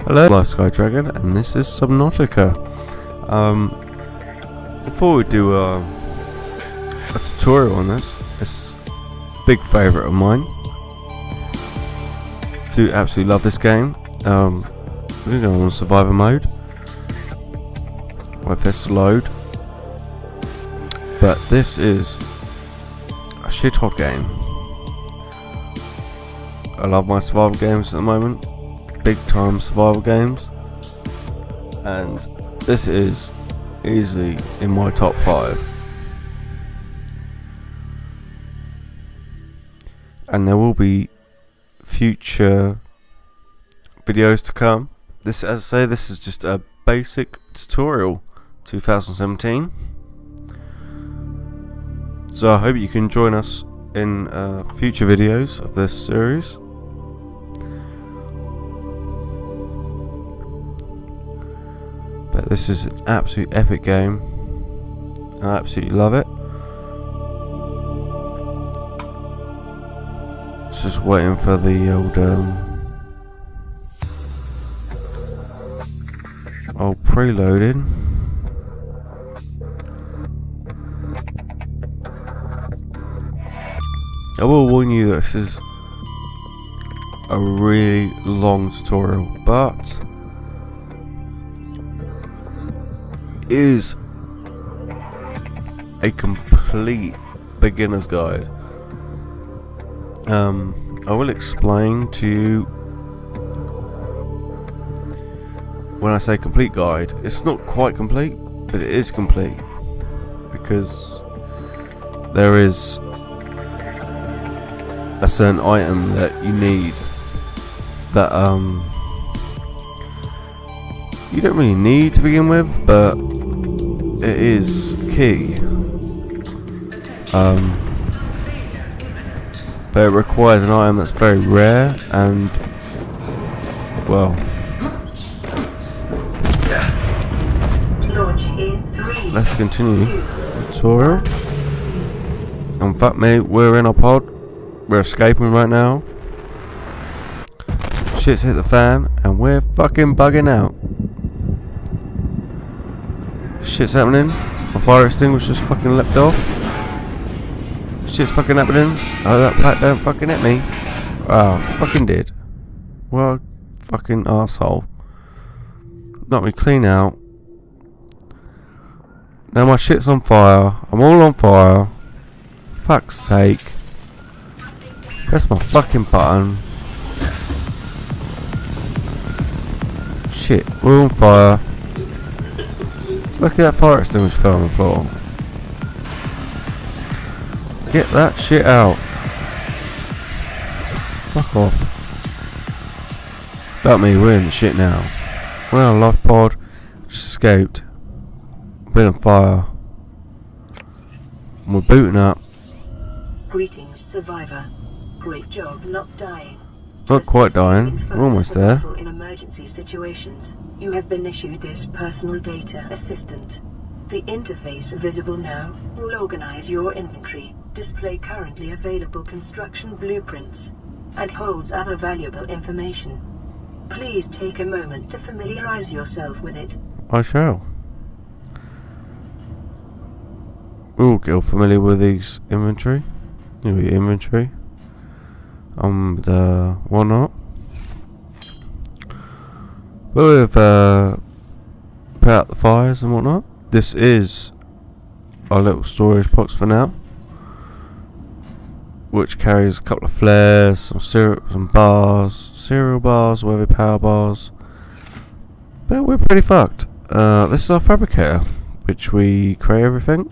Hello, Sky Dragon, and this is Subnautica. Before we do a tutorial on this, it's a big favourite of mine. Do absolutely love this game. We're going to go on survivor mode. Wait for this to load. But this is a shit hot game. I love my survival games at the moment. Big time survival games. And this is easily in my top 5. And there will be future videos to come. This, as I say, this is just a basic tutorial 2017. So I hope you can join us in future videos of this series. But this is an absolute epic game. I absolutely love it. Just waiting for the old preloading. I will warn you that this is a really long tutorial, but it is a complete beginner's guide. I will explain to you when I say complete guide. It's not quite complete, but it is complete because there is a certain item that you need that you don't really need to begin with, but it is key. But it requires an item that's very rare and, well, let's continue the tutorial. In fact, mate, we're in our pod. We're escaping right now. Shit's hit the fan and we're fucking bugging out. Shit's happening. My fire extinguisher's fucking leapt off. Shit's fucking happening. Oh, that pipe don't fucking hit me. Oh, fucking did. Well, fucking arsehole. Knocked me clean out. Now my shit's on fire. I'm all on fire. Fuck's sake. Press my fucking button. Shit, we're on fire. Look at that fire extinguisher fell on the floor. Get that shit out. Fuck off. About me, we're in the shit now. We're on a life pod. Just escaped. Been on fire. And we're booting up. Greetings, survivor. Great job not dying. Not quite dying. We're almost there. In emergency situations, you have been issued this personal data assistant. The interface visible now will organize your inventory, display currently available construction blueprints, and holds other valuable information. Please take a moment to familiarize yourself with it. I shall. We'll get familiar with these inventory. Inventory. The whatnot. We've put out the fires and whatnot. This is our little storage box for now, which carries a couple of flares, some bars, cereal bars, whatever, power bars. But we're pretty fucked. This is our fabricator, which we create everything.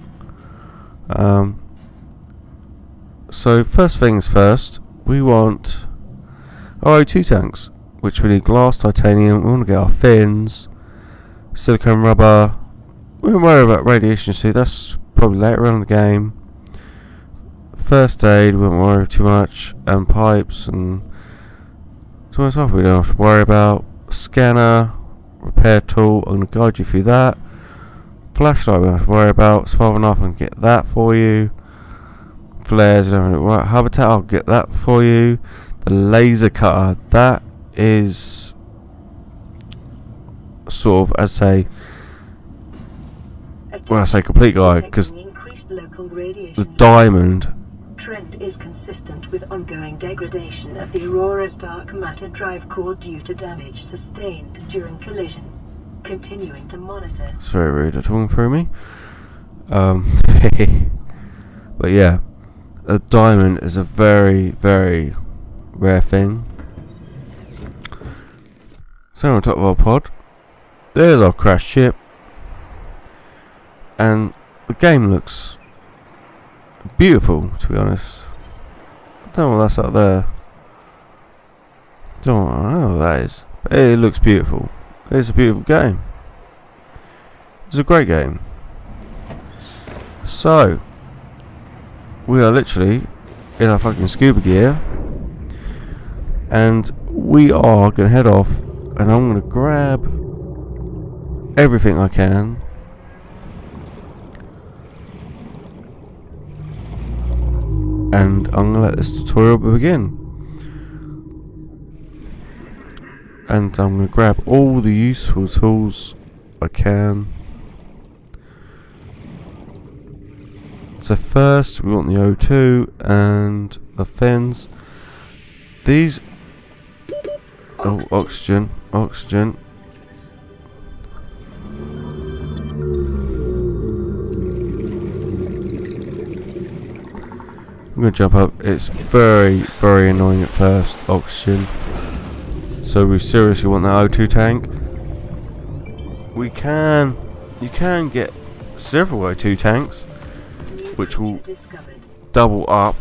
So first things first, we want our O2 tanks, which we need glass, titanium. We want to get our fins, silicone rubber. We won't worry about radiation suit, that's probably later on in the game. First aid, we won't worry too much, and pipes and so on stuff we don't have to worry about. Scanner, repair tool, I'm going to guide you through that. Flashlight we don't have to worry about, it's far enough, I can get that for you. Flares, right, habitat, I'll get that for you. The laser cutter, that is sort of, as say, when I say complete guide, because the diamond trend is consistent with ongoing degradation of the Aurora's dark matter drive core due to damage sustained during collision. Continuing to monitor. It's very rude, they're talking through me. But yeah, a diamond is a very, very rare thing. So on top of our pod, there's our crashed ship, and the game looks beautiful, to be honest. I don't know what that's up there. Don't know what that is, but it looks beautiful. It's a beautiful game. It's a great game. So we are literally in our fucking scuba gear, and we are gonna head off, and I'm gonna grab everything I can. And I'm gonna let this tutorial begin. And I'm gonna grab all the useful tools I can. So first we want the O2 and the fins. These oxygen. I'm going to jump up. It's very, very annoying at first, oxygen. So we seriously want that O2 tank. You can get several O2 tanks, which will double up,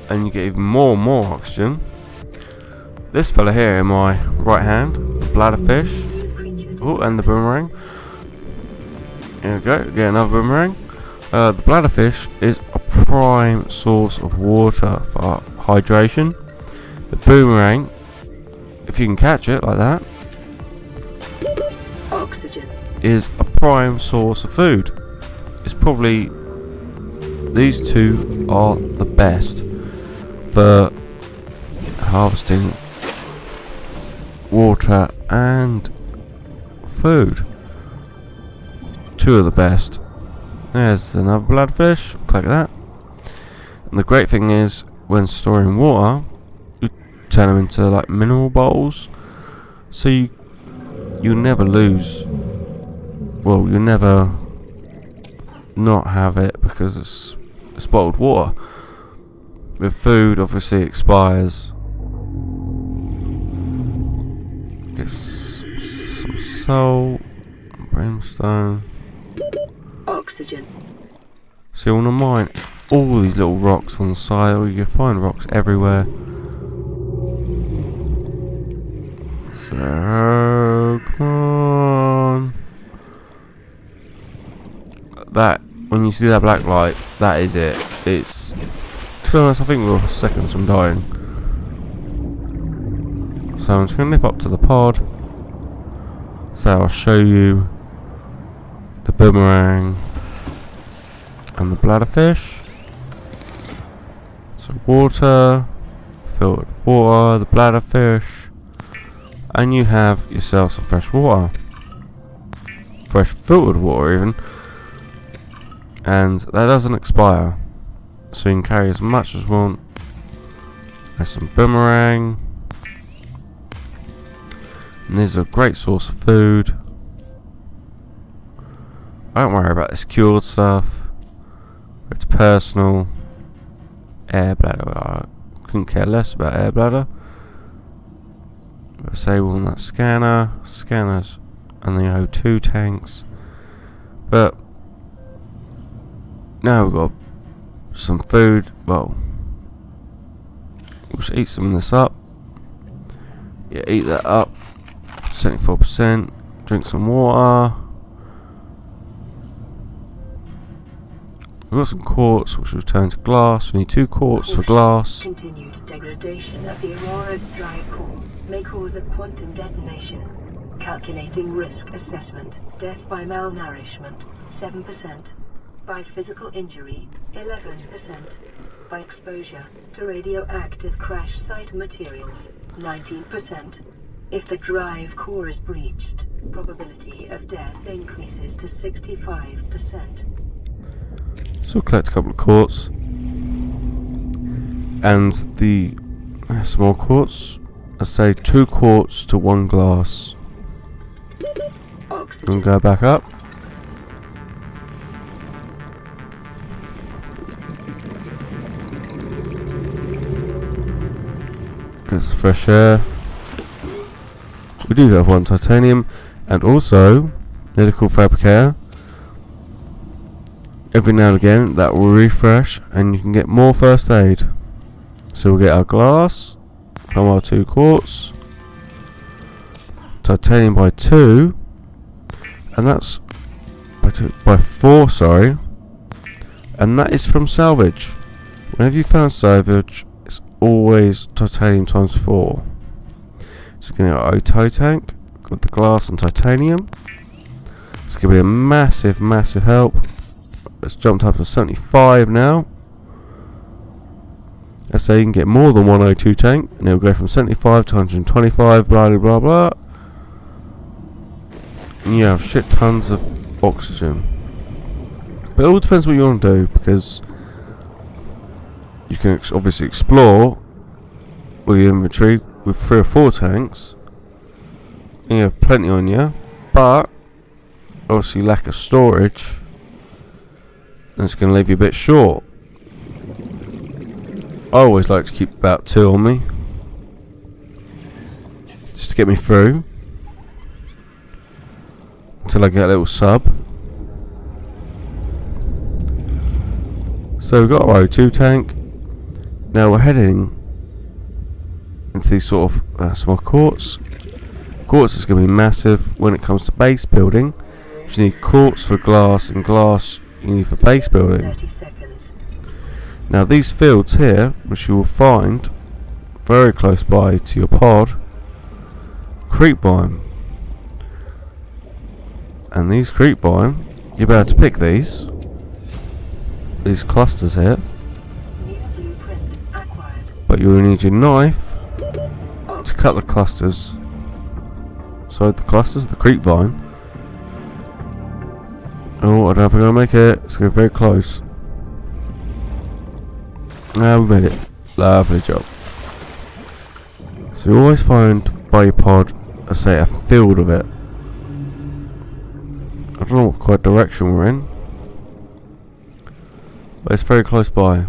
and you get even more oxygen. This fella here in my right hand, the bladderfish. Oh, and the boomerang. Here we go, get another boomerang. The bladderfish is a prime source of water for hydration. The boomerang, if you can catch it like that, oxygen, is a prime source of food. It's probably, these two are the best for harvesting water and food. Two of the best. There's another bloodfish, click that. And the great thing is, when storing water, you turn them into like mineral bowls, so you never lose. Well, you never not have it because it's bottled water. With food, obviously it expires. Get some salt, brimstone. Oxygen. So you want to mine all these little rocks on the side, or you can find rocks everywhere. So come on. That, when you see that black light, that is it. It's, to be honest, I think we're seconds from dying. So I'm just going to nip up to the pod. So I'll show you the boomerang and the bladderfish. So water, filtered water, the bladderfish, and you have yourself some fresh water. Fresh filtered water even. And that doesn't expire. So you can carry as much as you want. There's some boomerang. And this is a great source of food. I don't worry about this cured stuff. It's personal. Air bladder. I couldn't care less about air bladder. Say we want that scanners, and the O2 tanks. But now we've got some food. Well, we'll just eat some of this up. Yeah, eat that up. 74%. Drink some water. We've got some quartz, which will turn to glass. We need 2 quartz for glass. Continued degradation of the Aurora's drive core may cause a quantum detonation. Calculating risk assessment. Death by malnourishment, 7%. By physical injury, 11%. By exposure to radioactive crash site materials, 19%. If the drive core is breached, probability of death increases to 65%. So we'll collect a couple of quartz. And the small quartz, I say 2 quartz to 1 glass. Oxygen. And go back up. Gets fresh air. We do have 1 titanium, and also medical fabricator. Every now and again that will refresh and you can get more first aid. So we'll get our glass from our 2 quartz, titanium by 2, and that's by 4, sorry, and that is from salvage. Whenever you found salvage, it's always titanium times 4. So we're going to get our O2 tank with the glass and titanium. It's going to be a massive, massive help. It's jumped up to 75 now. Let's say you can get more than 1 O2 tank, and it'll go from 75 to 125, blah blah blah blah. And you have shit tons of oxygen. But it all depends what you want to do, because you can obviously explore with your inventory with 3 or 4 tanks, and you have plenty on you, but obviously lack of storage, and it's going to leave you a bit short. I always like to keep about 2 on me, just to get me through until I get a little sub. So we've got our O2 tank. Now we're heading into these sort of small quartz. Quartz is going to be massive when it comes to base building. You need quartz for glass, and glass you need for base building. 30 seconds. Now these fields here, which you will find very close by to your pod, creep vine. And these creep vine, you're about to pick these clusters here, New blueprint acquired. but you'll need your knife to cut the clusters. So the creep vine. Oh, I don't know if we're going to make it. It's going to be very close. Ah, we made it. Lovely job. So you always find by your pod, let's say, a field of it. I don't know what quite direction we're in, but it's very close by.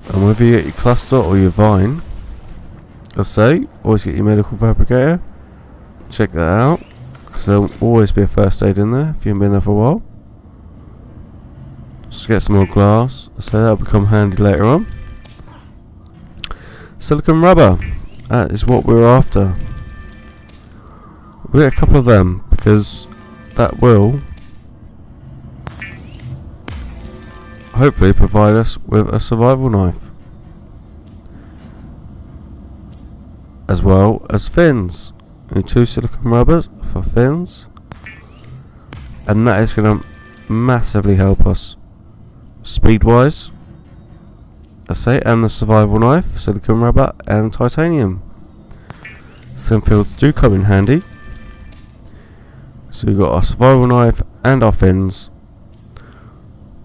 And whether you get your cluster or your vine, let's say, always get your medical fabricator. Check that out, because there'll always be a first aid in there if you haven't been there for a while. Just get some more glass, so that'll become handy later on. Silicon rubber, that is what we're after. We'll get a couple of them, because that will hopefully provide us with a survival knife, as well as fins. We need 2 silicon rubbers for fins, and that is going to massively help us speed wise, I say, and the survival knife, silicon rubber and titanium. Some fields do come in handy. So we've got our survival knife and our fins,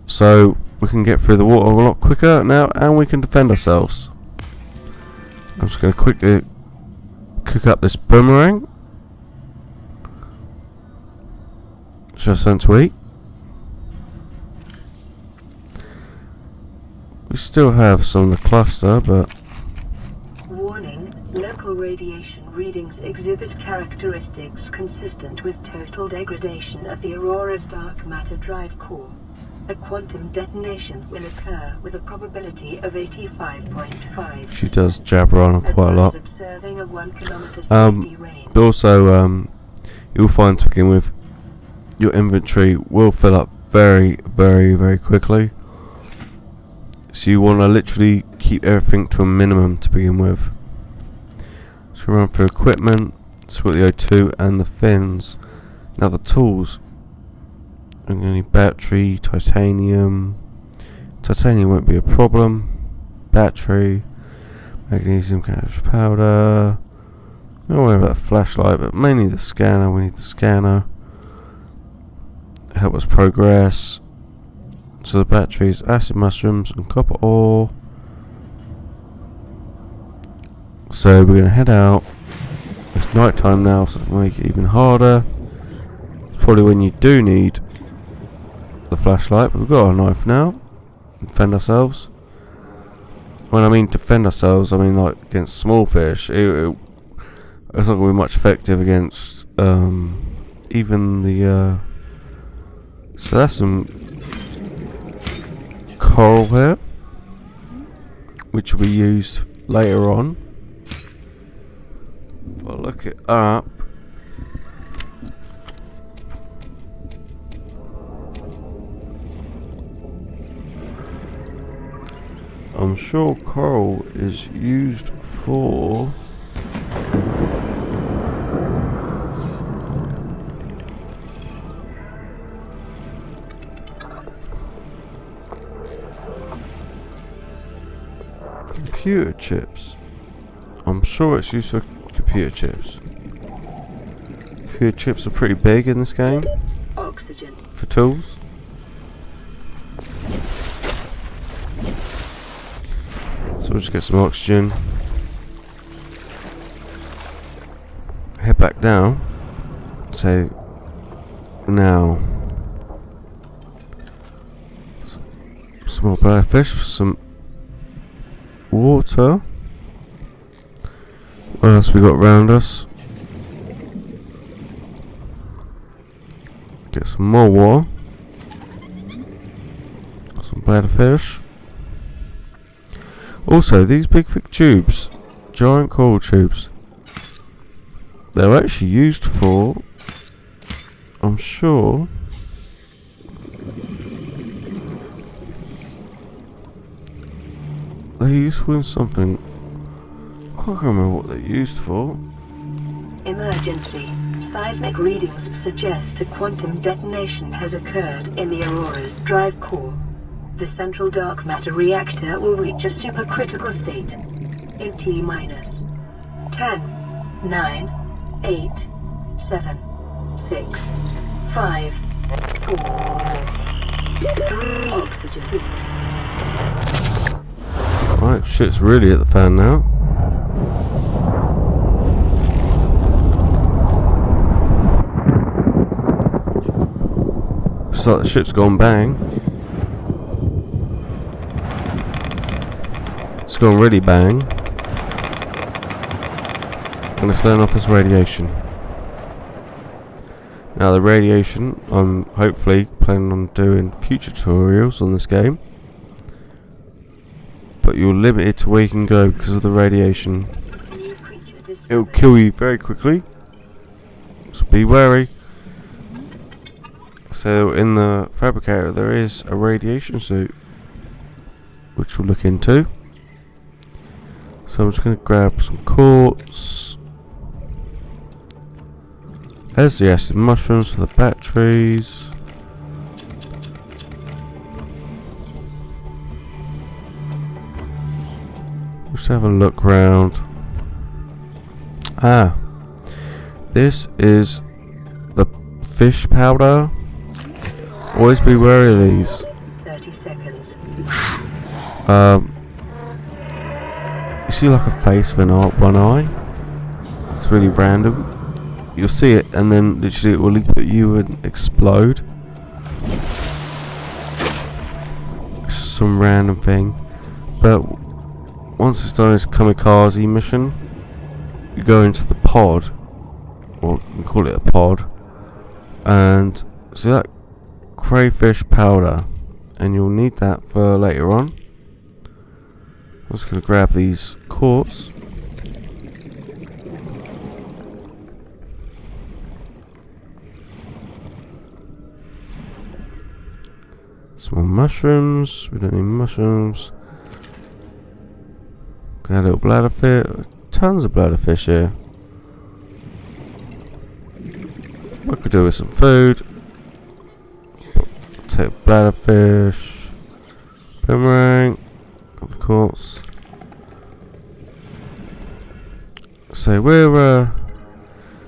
so we can get through the water a lot quicker now, and we can defend ourselves. I'm just going to quickly cook up this boomerang. Just something to eat. We still have some of the cluster, but Warning, local radiation readings exhibit characteristics consistent with total degradation of the Aurora's dark matter drive core. A quantum detonation will occur with a probability of 85.5. she does jabber on quite a lot. Observing a 1 kilometer safety range. But also, you'll find to begin with, your inventory will fill up very, very, very quickly. So you want to literally keep everything to a minimum to begin with. So run through equipment, sort the O2 and the fins. Now the tools, I'm going to need battery, titanium. Titanium won't be a problem. Battery. Magnesium cash powder. Don't worry about the flashlight, but mainly the scanner. We need the scanner. Help us progress. So the batteries, acid mushrooms and copper ore. So we're gonna head out. It's night time now, so it'll make it even harder. It's probably when you do need the flashlight, but we've got our knife now. Defend ourselves. When I mean defend ourselves, I mean like against small fish. It's not going to be much effective against even the. So that's some coral here, which will be used later on. If I look it up, I'm sure coral is used for. Computer chips. I'm sure it's used for computer chips. Computer chips are pretty big in this game. Oxygen. For tools. So we'll just get some oxygen. Head back down. So now some more bladder fish, some water. What else we got around us? Get some more water. Some bladder fish. Also, these big thick tubes, giant coral tubes, they're actually used for, I'm sure, they're useful in something. I can't remember what they're used for. Emergency. Seismic readings suggest a quantum detonation has occurred in the Aurora's drive core. The central dark matter reactor will reach a supercritical state in T-minus 10, 9, 8, 7, 6, 5, 4, 3. Oxygen. Right, shit's really at the fan now. Looks like the ship's gone bang. It's gone really bang. I'm going to turn off this radiation. Now the radiation, I'm hopefully planning on doing future tutorials on this game. But you're limited to where you can go because of the radiation. It'll kill you very quickly. So be wary. So in the fabricator there is a radiation suit, which we'll look into. So I'm just going to grab some quartz. There's the acid mushrooms for the batteries. Just have a look round. Ah, this is the fish powder. Always be wary of these. 30 seconds. You see like a face with one eye? It's really random. You'll see it and then literally it will leap at you and explode. It's just some random thing. But once it's done its kamikaze mission, you go into the pod, or you can call it a pod, and see that crayfish powder, and you'll need that for later on. I'm just going to grab these quartz. Some more mushrooms. We don't need mushrooms. Got a little bladderfish. Tons of bladderfish here. What could do with some food? Take bladderfish. Boomerang. Got the quartz. So we're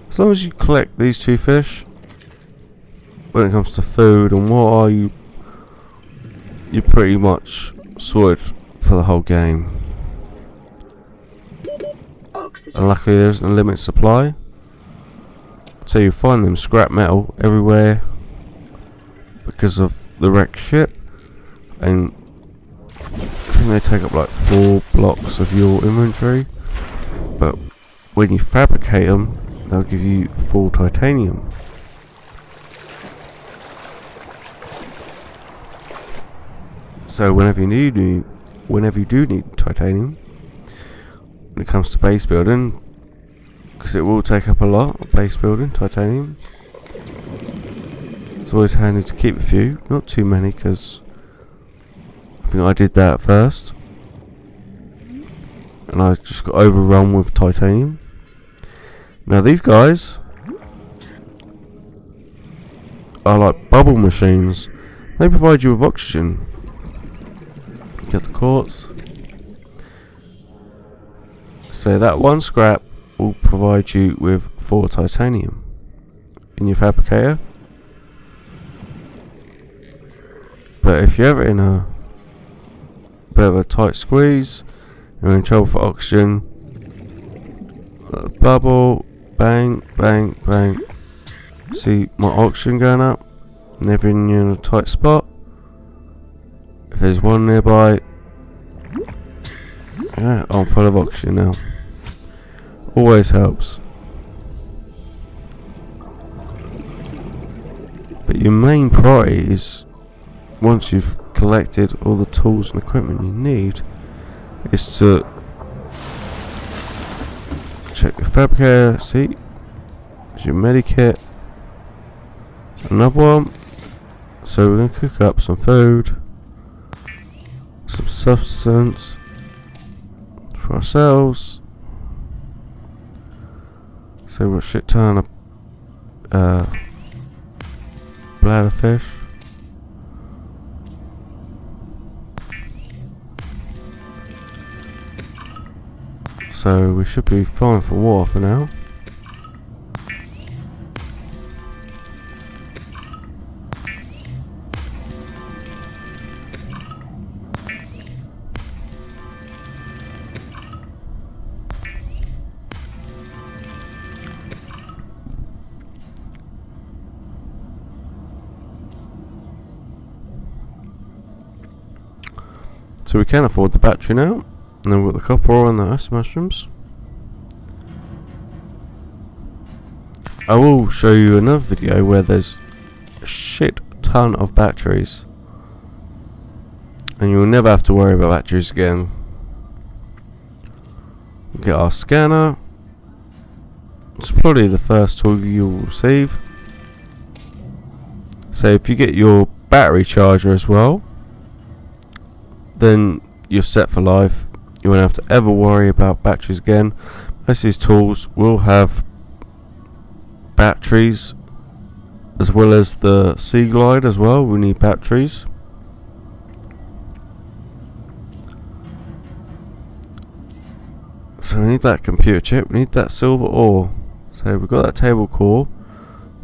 as long as you collect these 2 fish, when it comes to food and water, you're pretty much sorted for the whole game. Oxygen. And luckily there's a limited supply, so you find them scrap metal everywhere because of the wrecked ship, and I think they take up like 4 blocks of your inventory, but when you fabricate them, they'll give you full titanium. So whenever you do need titanium, when it comes to base building, because it will take up a lot of base building, titanium, it's always handy to keep a few, not too many, because I think I did that at first and I just got overrun with titanium. Now these guys are like bubble machines. They provide you with oxygen. Get the quartz. So that 1 scrap will provide you with 4 titanium in your fabricator. But if you're ever in a bit of a tight squeeze, you're in trouble for oxygen, bubble, bang, bang, bang. See my oxygen going up? Never in a tight spot. If there's one nearby, yeah, I'm full of oxygen now. Always helps. But your main priority is, once you've collected all the tools and equipment you need, is to check the fabricator. See, there's your medikit. Another one. So we're going to cook up some food, some substance for ourselves. So we've got a shit ton of bladder fish. So we should be fine for water for now. So we can afford the battery now, and then we've got the copper ore and the ice mushrooms. I will show you another video where there's a shit ton of batteries, and you will never have to worry about batteries again. We'll get our scanner. It's probably the first tool you'll receive. So if you get your battery charger as well, then you're set for life. You won't have to ever worry about batteries again. Most of these tools will have batteries, as well as the Sea Glide as well. We need batteries. So we need that computer chip, we need that silver ore. So we've got that table core,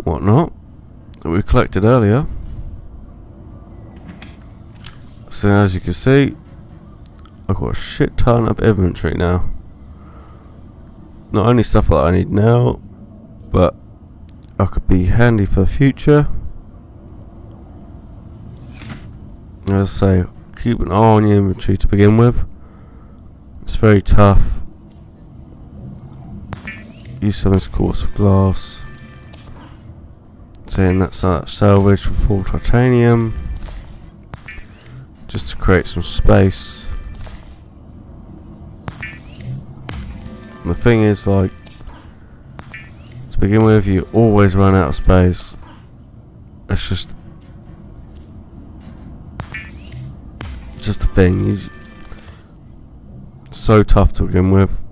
whatnot, that we collected earlier. So as you can see, I've got a shit ton of inventory now. Not only stuff that I need now, but I could be handy for the future. As I say, keep an eye on your inventory to begin with. It's very tough. Use some of this quartz for glass. Saying that's salvage for full titanium, just to create some space. And the thing is, like, to begin with, you always run out of space. It's just a thing. It's so tough to begin with.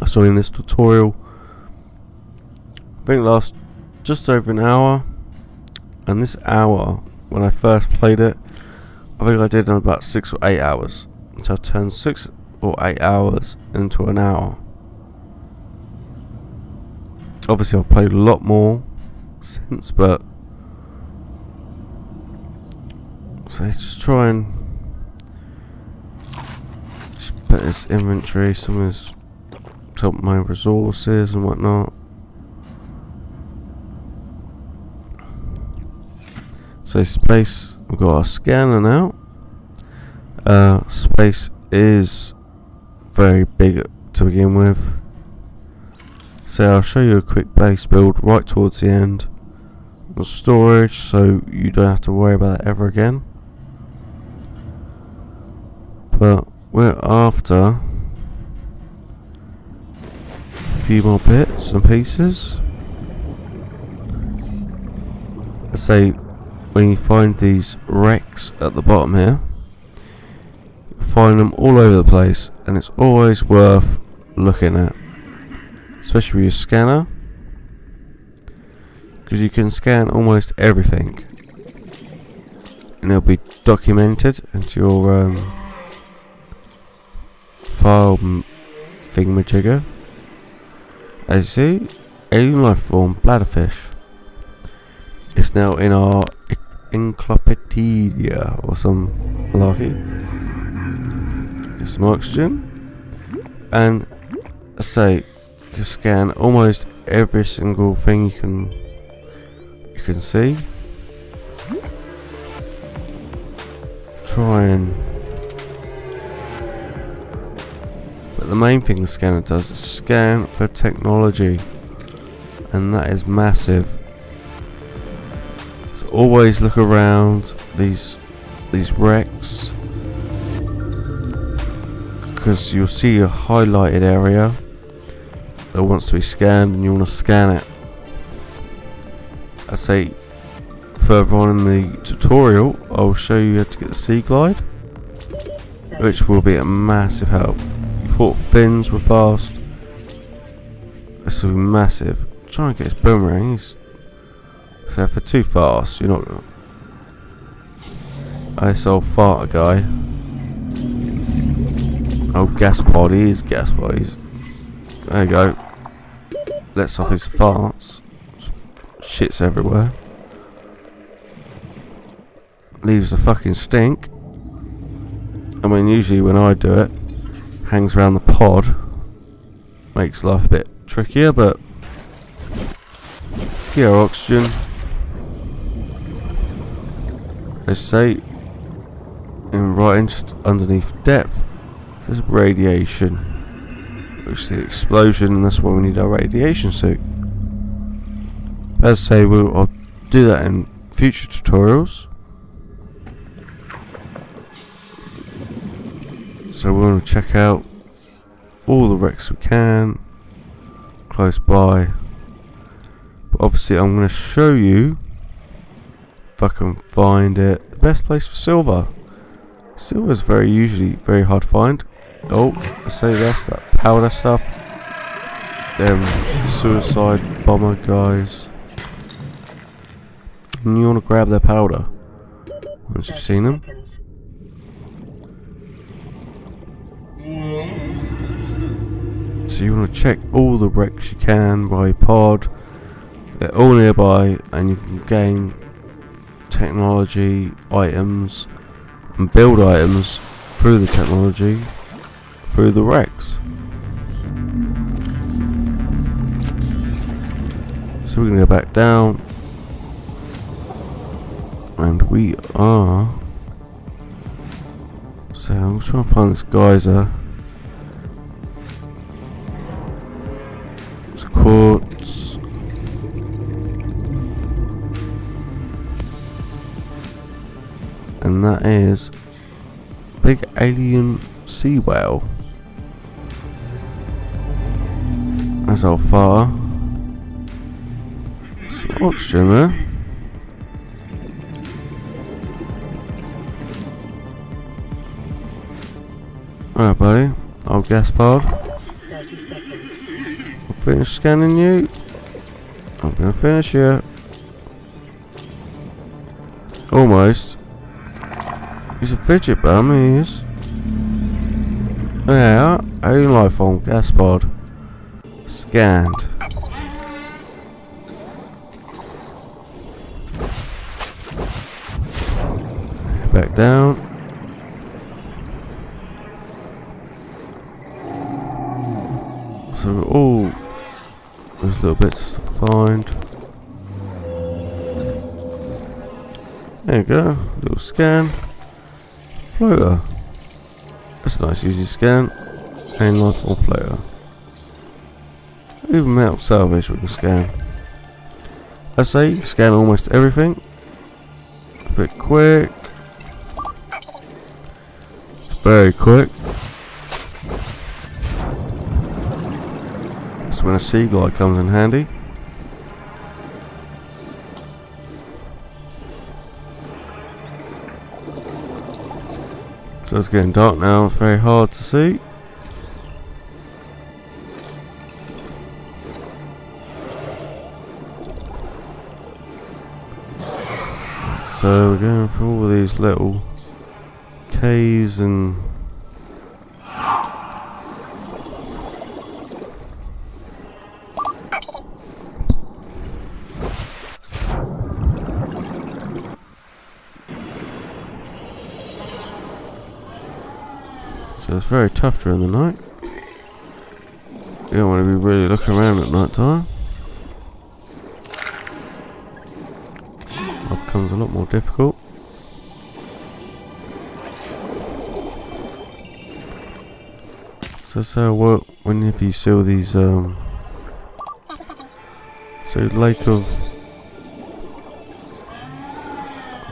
I saw in this tutorial, I think it lasts just over an hour, and this hour, when I first played it, I think I did in about 6 or 8 hours. So I turned or 8 hours into an hour. Obviously I've played a lot more since, but so just try and just put this inventory, some of his top my resources and whatnot. So space, we've got our scanner now. Space is very big to begin with. So I'll show you a quick base build right towards the end. Storage, so you don't have to worry about that ever again. But we're after a few more bits and pieces. Let's say when you find these wrecks at the bottom here, you find them all over the place, and it's always worth looking at, especially with your scanner, because you can scan almost everything and it'll be documented into your file thingamajigger. As you see, alien life form bladderfish. It's now in our encyclopedia or some malarkey. Get some oxygen, and I say you can scan almost every single thing you can see. Try and, but the main thing the scanner does is scan for technology, and that is massive. So always look around these wrecks, because you'll see a highlighted area that wants to be scanned, and you want to scan it. I say further on in the tutorial I'll show you how to get the sea glide, which will be a massive help. You thought fins were fast, this will be massive. Try and get his boomerang. So if they're too fast, you're not gonna. This old farter guy. Oh, gas pod, he is gas bodies. There you go. Lets off his farts. Shits everywhere. Leaves the fucking stink. I mean, usually when I do it, hangs around the pod. Makes life a bit trickier, but here, oxygen. Let's say, and right in just underneath depth, there's radiation, which is the explosion, and that's why we need our radiation suit. As I say, I'll do that in future tutorials. So we want to check out all the wrecks we can close by. But obviously I'm going to show you, if I can find it, the best place for silver. Silver is usually very hard to find. Oh, I say that's that powder stuff. Them suicide bomber guys. And you want to grab their powder once you've seen them. So you want to check all the wrecks you can by pod. They're all nearby, and you can gain technology items and build items through the technology, through the wrecks. So we're going to go back down, and we are. So I'm trying to find this geyser. It's quartz. And that is big alien sea whale. That's how far. Some oxygen there. Alright, buddy. I'll gas pod. 30 seconds. I'll finish scanning you. I'm gonna finish you. Almost. He's a fidget bum, he is. Yeah, alien life form, gas pod. Scanned. Back down. So all there's little bits to find. There you go, little scan. Floater. That's a nice easy scan. And life form floater. Even metal salvage we can scan. I say scan almost everything. A bit quick. It's very quick. That's when a sea glide comes in handy. So it's getting dark now, it's very hard to see. So we're going through all these little caves and so it's very tough during the night. You don't want to be really looking around at night time. It becomes a lot more difficult. So what whenever you see all these so lake of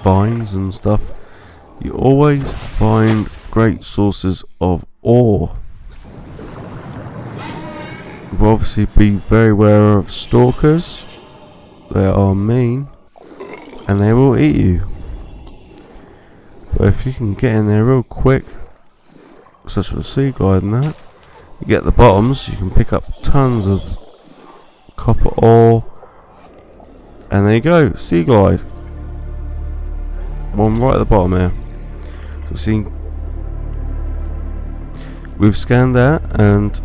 vines and stuff, you always find great sources of ore. But obviously be very aware of stalkers. They are mean and they will eat you. But if you can get in there real quick, such as the sea glide and that, you get the bottoms, you can pick up tons of copper ore. And there you go, sea glide. One right at the bottom here. So we've scanned that, and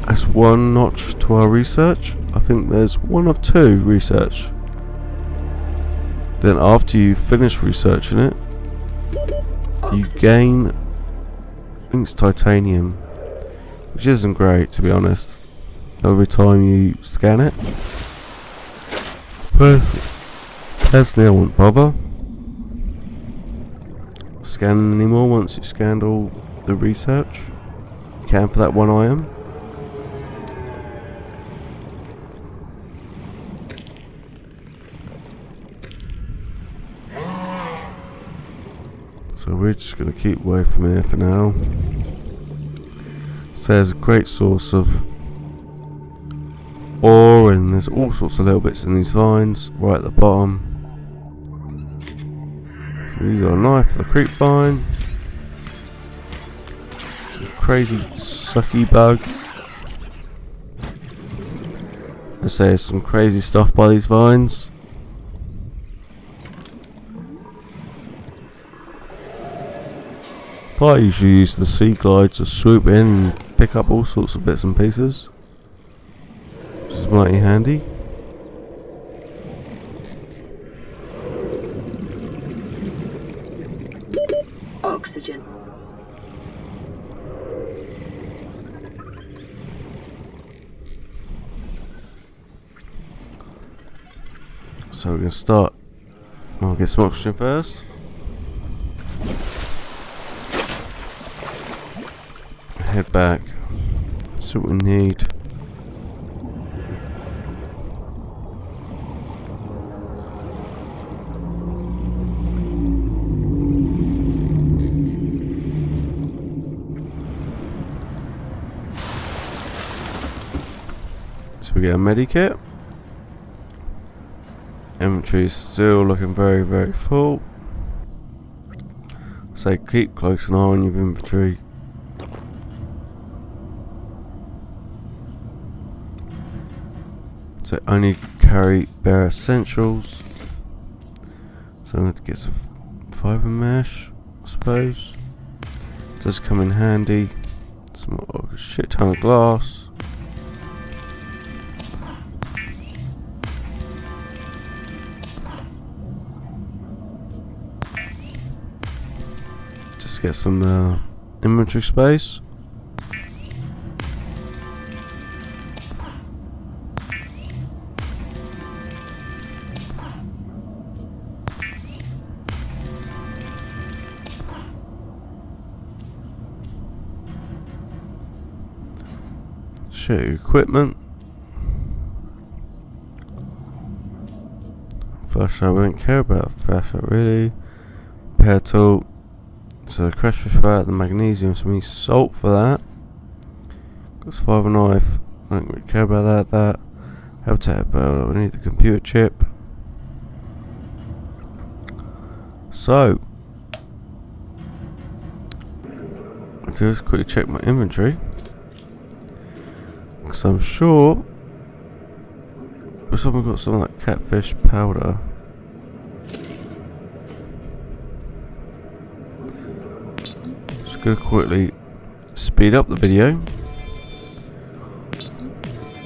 that's one notch to our research. I think there's one of two research. Then after you finish researching it, you gain, I think it's titanium, which isn't great to be honest, every time you scan it. Personally I wouldn't bother scanning anymore once you've scanned all the research you can for that one item. So we're just going to keep away from here for now. So there's a great source of ore, and there's all sorts of little bits in these vines right at the bottom. So these are a knife for the creep vine. Some crazy sucky bug. I say there's some crazy stuff by these vines. I usually use the sea glide to swoop in and pick up all sorts of bits and pieces, which is mighty handy. Oxygen. So we're going to start. I'll get some oxygen first. Head back. See what we need. So we get a medikit. Inventory is still looking very, very full. So keep close an eye on your inventory. So only carry bare essentials. So I'm going to get some fiber mesh, suppose. Does come in handy. Some shit ton of glass. Just get some inventory space. Show you equipment. Flashlight, we don't care about flashlight really. Repair tool. So crash fish rat, the magnesium, so we need salt for that. Got survival knife. I don't really care about that. Habitat builder, we need the computer chip. So let's just quickly check my inventory. Because I'm sure someone got something like catfish powder. Just gonna quickly speed up the video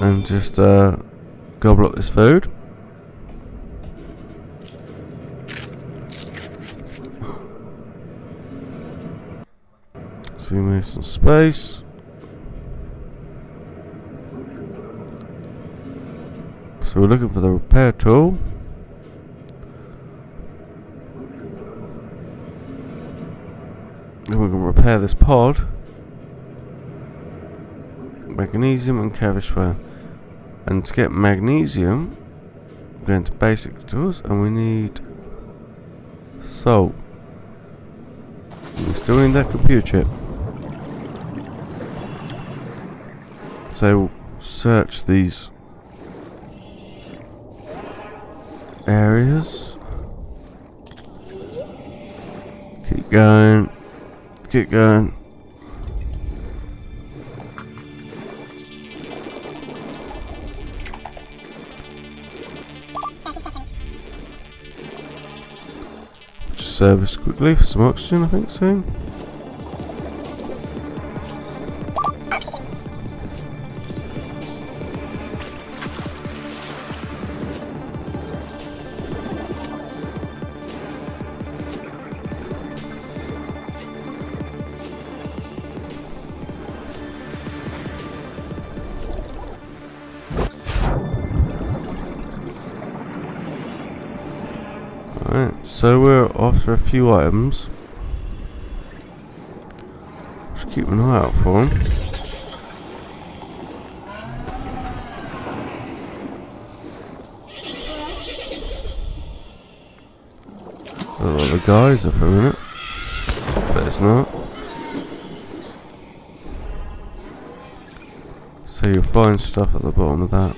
and just gobble up this food. So we make some space. So we're looking for the repair tool. Then we're going to repair this pod. Magnesium and cabbage ware. And to get magnesium, we're going to basic tools and we need salt. We still need that computer chip. So we'll search these areas. Keep going. Keep going. Just service quickly for some oxygen, I think soon. Alright, so we're after a few items. Just keep an eye out for them. A lot of guys are for a minute, but it's not. So you'll find stuff at the bottom of that.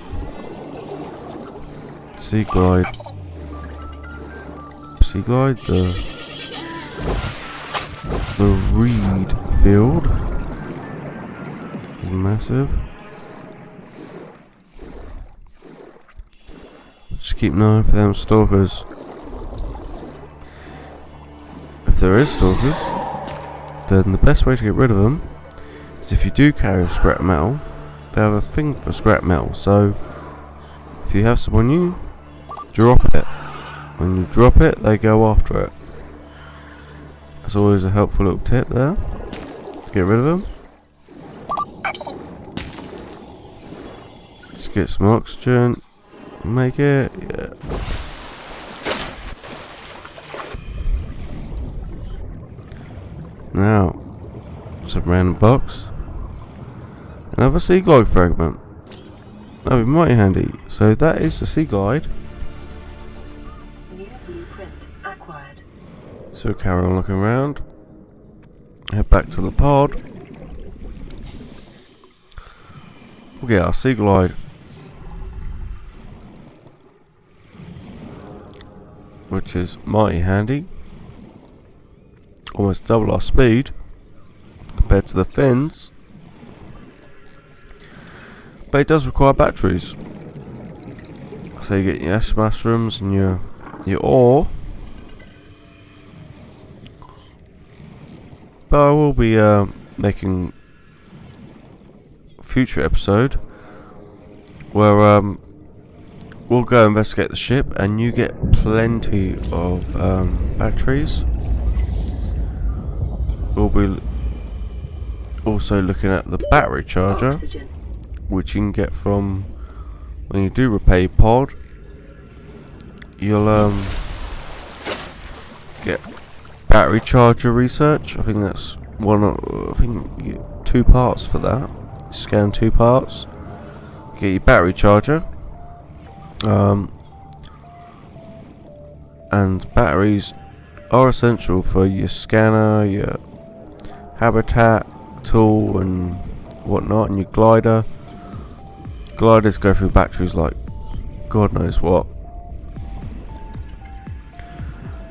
Sea glide. Sea glide, the reed field is massive. Just keep an eye for them stalkers. If there is stalkers, then the best way to get rid of them is if you do carry scrap metal, they have a thing for scrap metal. So if you have some on you, drop it. When you drop it, they go after it. That's always a helpful little tip there. Get rid of them. Let's get some oxygen. Make it. Yeah. Now, some random box. Another sea glide fragment. That would be mighty handy. So that is the sea glide. New blueprint acquired. So carry on looking around. Head back to the pod. We'll get our sea glide. Which is mighty handy. Almost double our speed compared to the fins. But it does require batteries. So you get your ash mushrooms and your ore. But I will be making a future episode where we'll go investigate the ship, and you get plenty of batteries. We'll be also looking at the battery charger, Oxygen. which you can get from when you do repair your pod. You'll get battery charger research. I think that's I think you get 2 parts for that. Scan 2 parts. Get your battery charger. And batteries are essential for your scanner, your habitat tool and whatnot, and your glider. Gliders go through batteries like God knows what.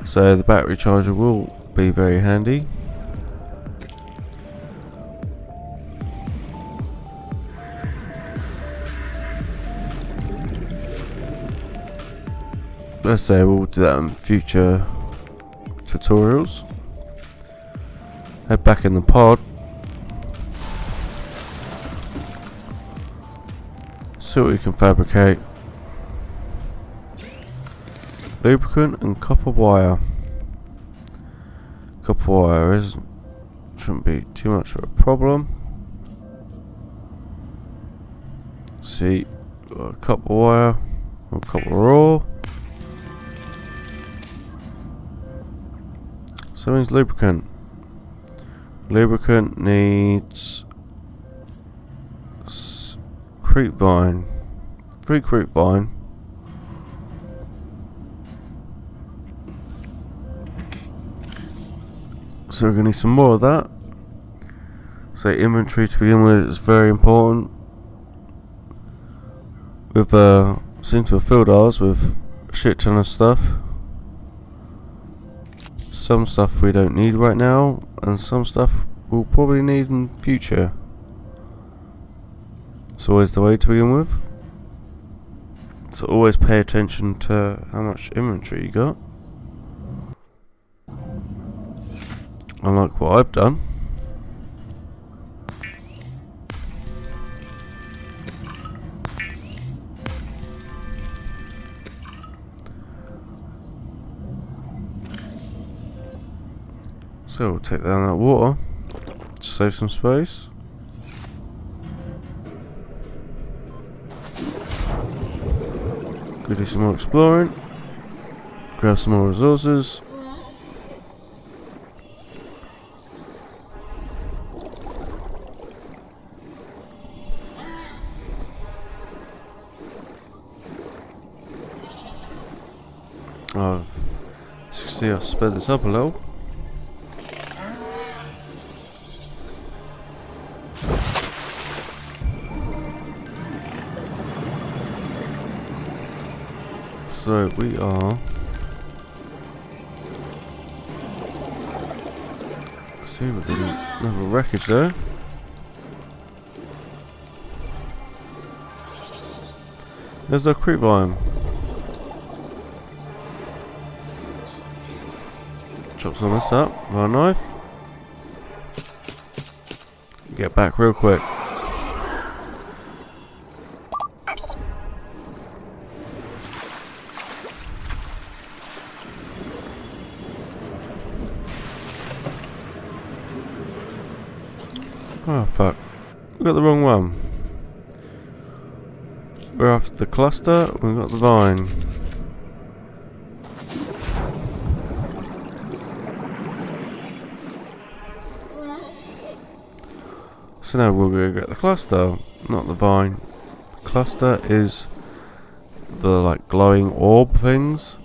So the battery charger will be very handy. Let's say we'll do that in future tutorials. Head back in the pod. See what we can fabricate. Lubricant and copper wire. Copper wire shouldn't be too much of a problem. See, copper wire or copper ore. So means lubricant. Lubricant needs creep vine. 3 creep vine. So we're going to need some more of that. So inventory to begin with is very important. We've seem to have filled ours with a shit ton of stuff. Some stuff we don't need right now, and some stuff we'll probably need in future. It's always the way to begin with. So always pay attention to how much inventory you got. Unlike what I've done. So we'll take down that water to save some space. Go do some more exploring. Grab some more resources. As you can see, I've sped this up a little. So we are. See, we're getting another wreckage there. There's our creep vine. Chop some of this up with our knife. Get back real quick. Oh fuck, we got the wrong one. We're after the cluster, we've got the vine. So now we'll go get the cluster, not the vine. The cluster is the like glowing orb things.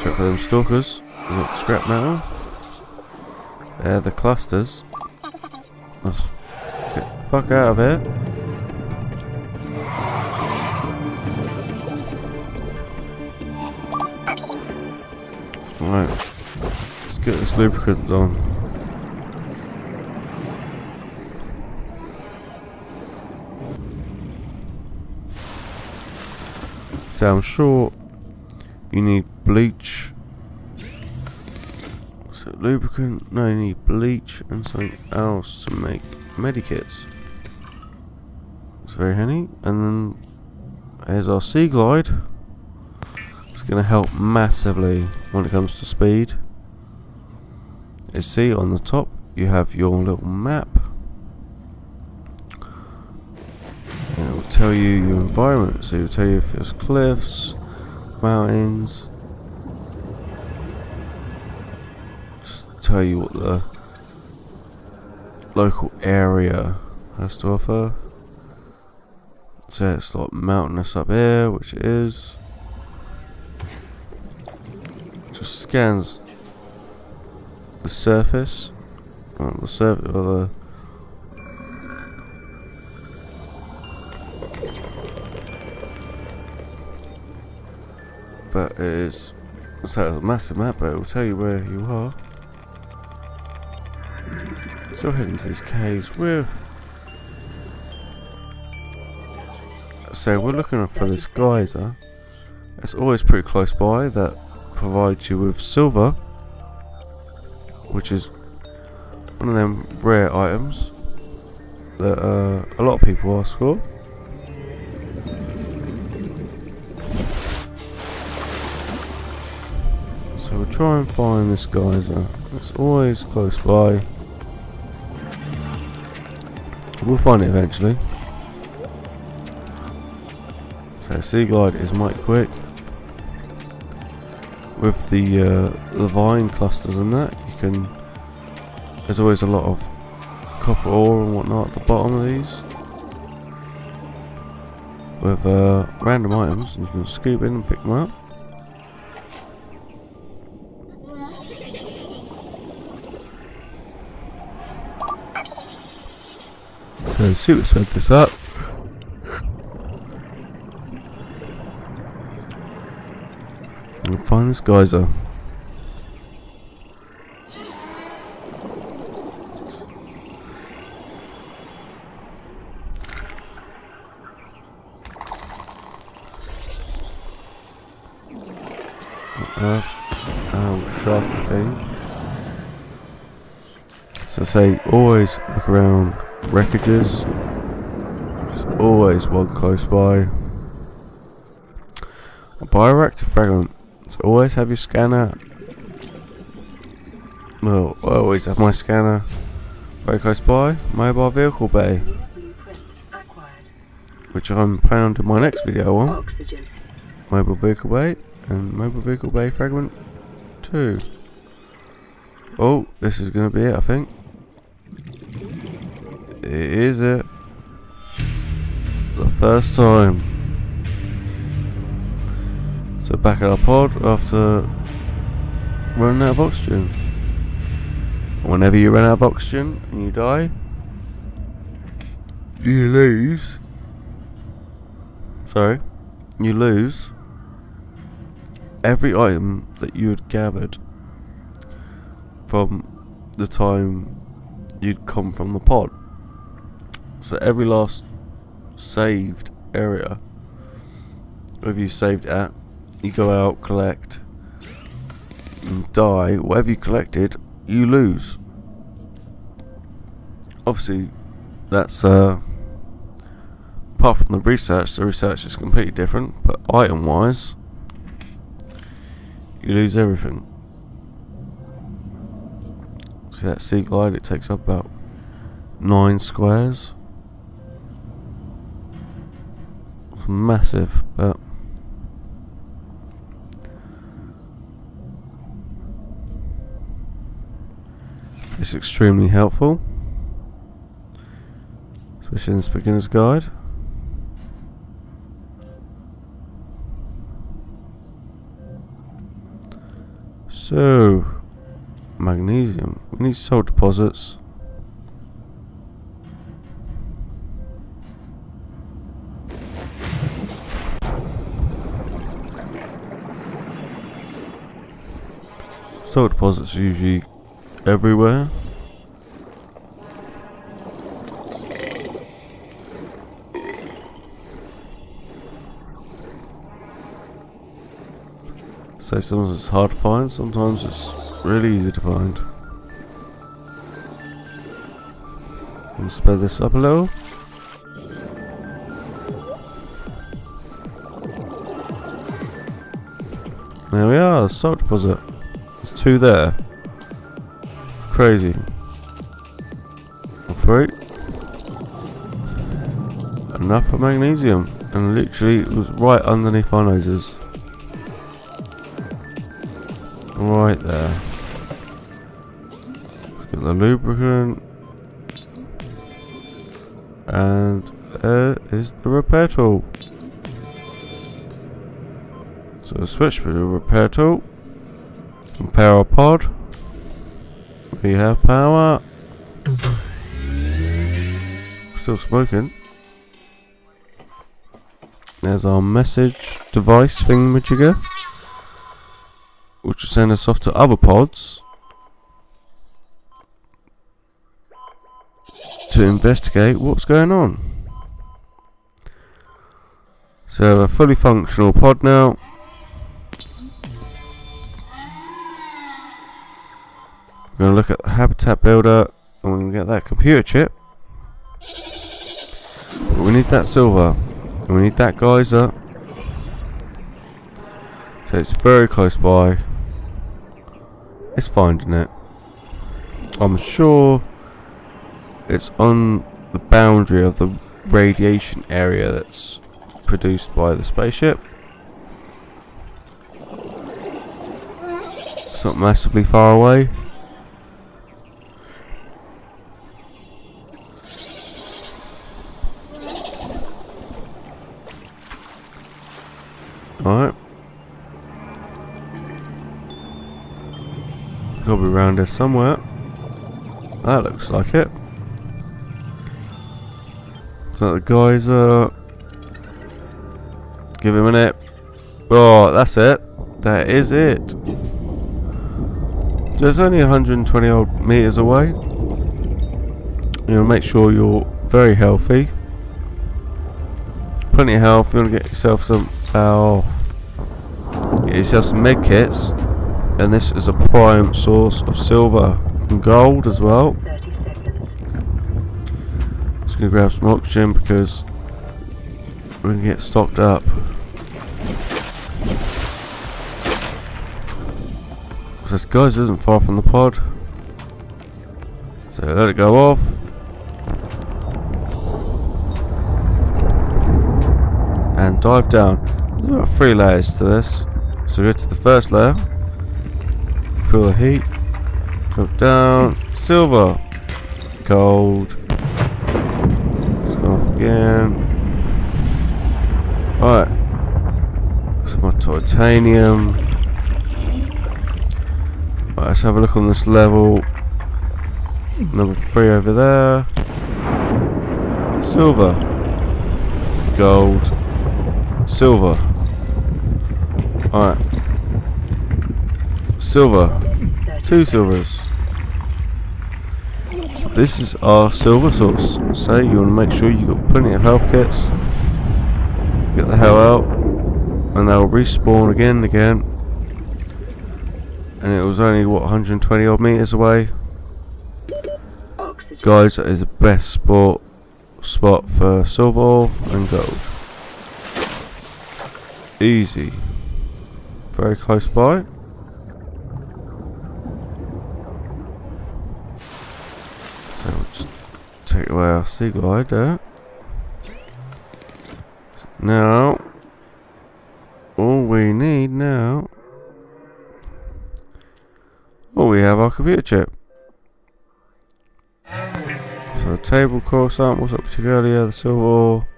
Check for them stalkers. We've got scrap metal. They're the clusters. Let's get the fuck out of here. Right, let's get this lubricant on. So I'm sure you need bleach So lubricant, no, you need bleach and something else to make medikits. It's very handy. And then here's our sea glide. It's going to help massively when it comes to speed. You see on the top you have your little map. And it will tell you your environment. So it will tell you if there's cliffs, mountains. Tell you what the local area has to offer. So it's like mountainous up here, which it is. Just scans the surface, or the but it is. So it's a massive map, but it will tell you where you are. So we're heading to these caves. So we're looking for this geyser. It's always pretty close by. That provides you with silver, which is one of them rare items that a lot of people ask for. So we'll try and find this geyser. It's always close by. We'll find it eventually. So sea glide is mighty quick. With the vine clusters and that, you can. There's always a lot of copper ore and whatnot at the bottom of these. With random items, and you can scoop in and pick them up. So super sped this up. And find this geyser. Sharky thing. So say always look around wreckages. There's always one close by. A bioreactor fragment. So always have your scanner. Well, I always have my scanner very close by. Mobile vehicle bay, which I'm planning on doing my next video on. Oxygen. Mobile vehicle bay and mobile vehicle bay fragment 2. Oh, this is going to be it, I think. It is it. The first time. So back at our pod after running out of oxygen. Whenever you run out of oxygen and you die, you lose. You lose every item that you had gathered from the time you'd come from the pod. So every last saved area, wherever you saved at, you go out, collect, and die. Whatever you collected, you lose. Obviously, that's apart from the research is completely different, but item-wise, you lose everything. See that sea glide? It takes up about 9 squares. It's massive, but it's extremely helpful, especially in this beginner's guide. So, magnesium. We need salt deposits. Salt deposits are usually everywhere. So sometimes it's hard to find, sometimes it's really easy to find. I'll sped this up a little. There we are, the salt deposit. There's 2 there. Crazy. Or 3. Enough for magnesium. And literally it was right underneath our noses. Right there. Let's get the lubricant. And there is the repair tool. So we'll switch to the repair tool. Repair our pod. We have power. Still smoking. There's our message device thingamajigger, which will send us off to other pods to investigate what's going on. So a fully functional pod now. We're going to look at the habitat builder and we're going to get that computer chip. But we need that silver. And we need that geyser. So it's very close by. It's finding it. I'm sure it's on the boundary of the radiation area that's produced by the spaceship. It's not massively far away. Alright. Gotta be around here somewhere. That looks like it. So the geyser. Give him a minute. Oh, that's it. That is it. So it's only 120 odd meters away. You know, make sure you're very healthy. Plenty of health. You want to get yourself some. Get yourself some med kits, and this is a prime source of silver and gold as well. 30 seconds. Just gonna grab some oxygen because we're gonna get stocked up. So this geyser isn't far from the pod, so let it go off. And dive down. There's about 3 layers to this. So go to the first layer. Feel the heat. Drop down. Silver. Gold. It's gone off again. Alright. So my titanium. Right, let's have a look on this level. Number 3 over there. Silver. Gold. Silver. Alright. Silver. 2 silvers. So this is our silver source. So you want to make sure you got plenty of health kits. Get the hell out. And they'll respawn again and again. And it was only, what, 120 odd meters away. Oxygen. Guys, that is the best spot for silver and gold. Easy. Very close by. So we'll just take away our sea glide there. Now, all we need now. Oh, we have our computer chip. So table core samples up to earlier, the silver.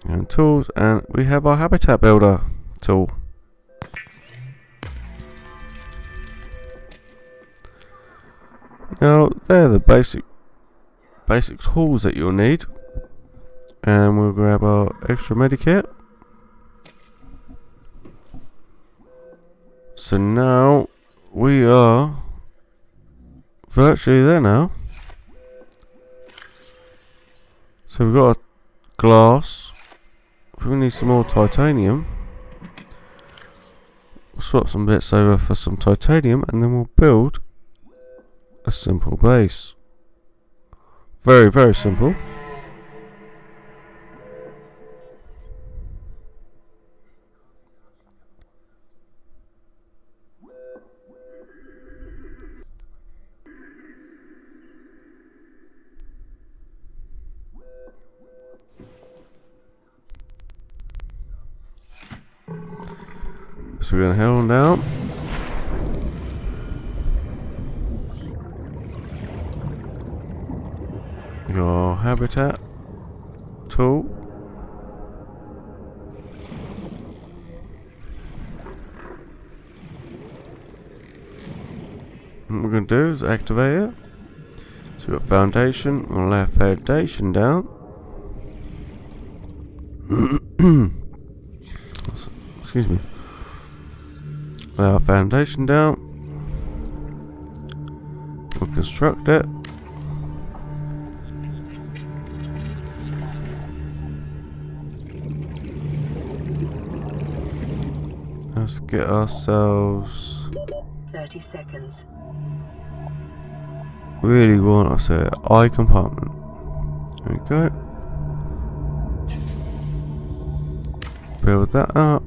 And tools, and we have our habitat builder tool. Now they're the basic tools that you'll need, and we'll grab our extra medikit. So now we are virtually there now. So we've got a glass. We need some more titanium. swap some bits over for some titanium, and then we'll build a simple base. Very, very simple. So we're going to head on down. Your habitat tool. What we're going to do is activate it. So we've got foundation. We'll lay foundation down. Excuse me. Lay our foundation down. We'll construct it. Let's get ourselves 30 seconds. Really want us an eye compartment. There we go. Build that up.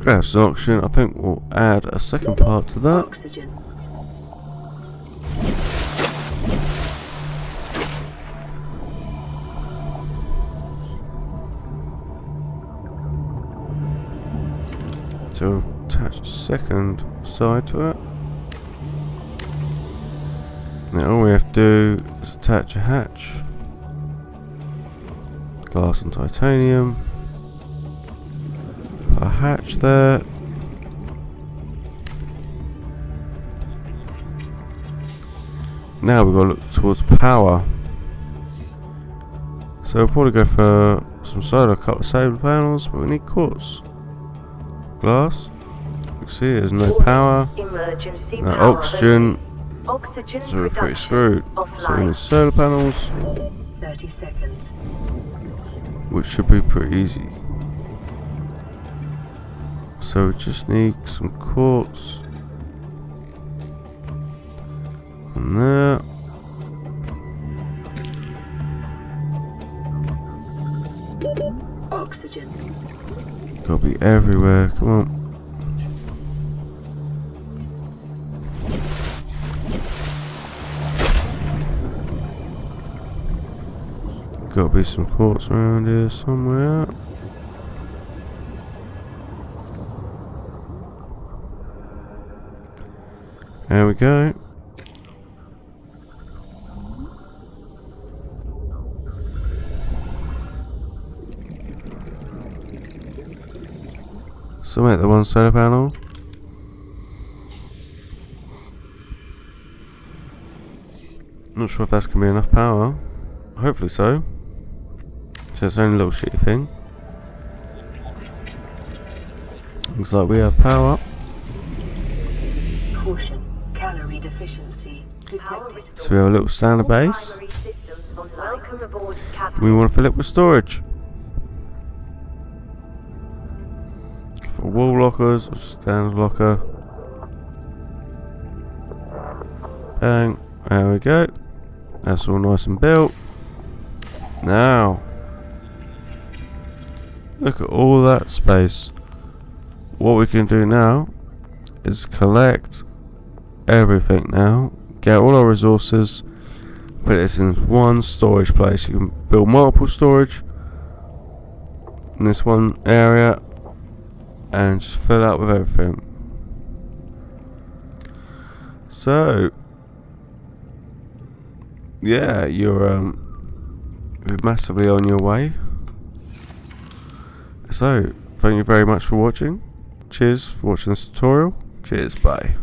Gas oxygen. I think we'll add a second part to that. Oxygen. To attach a second side to it. Now all we have to do is attach a hatch. Glass and titanium. Put a hatch there. Now we've got to look towards power. So we'll probably go for some solar, a couple of solar panels, but we need quartz. Glass. You can see there's no power, Emergency no power oxygen, Oxygen so we're pretty production screwed. So we offline. need solar panels, 30 seconds. which should be pretty easy. So we just need some quartz. And there. Oxygen. Gotta be everywhere, come on. Gotta be some quartz around here somewhere. There we go. So make the one solar panel. Not sure if that's gonna be enough power. Hopefully so. So it's only a little shitty thing. Looks like we have power. Caution. Calorie deficiency Power detected. restored. So we have a little standard All base. primary systems online. Welcome aboard, Captain. We want to fill it with storage. For wall lockers, or standard locker. Bang. There we go. That's all nice and built. Now, look at all that space. What we can do now is collect everything now. Get all our resources. Put this in one storage place. You can build multiple storage in this one area and just fill out with everything. So yeah, you're massively on your way. So thank you very much for watching. Cheers for watching this tutorial. Cheers, bye.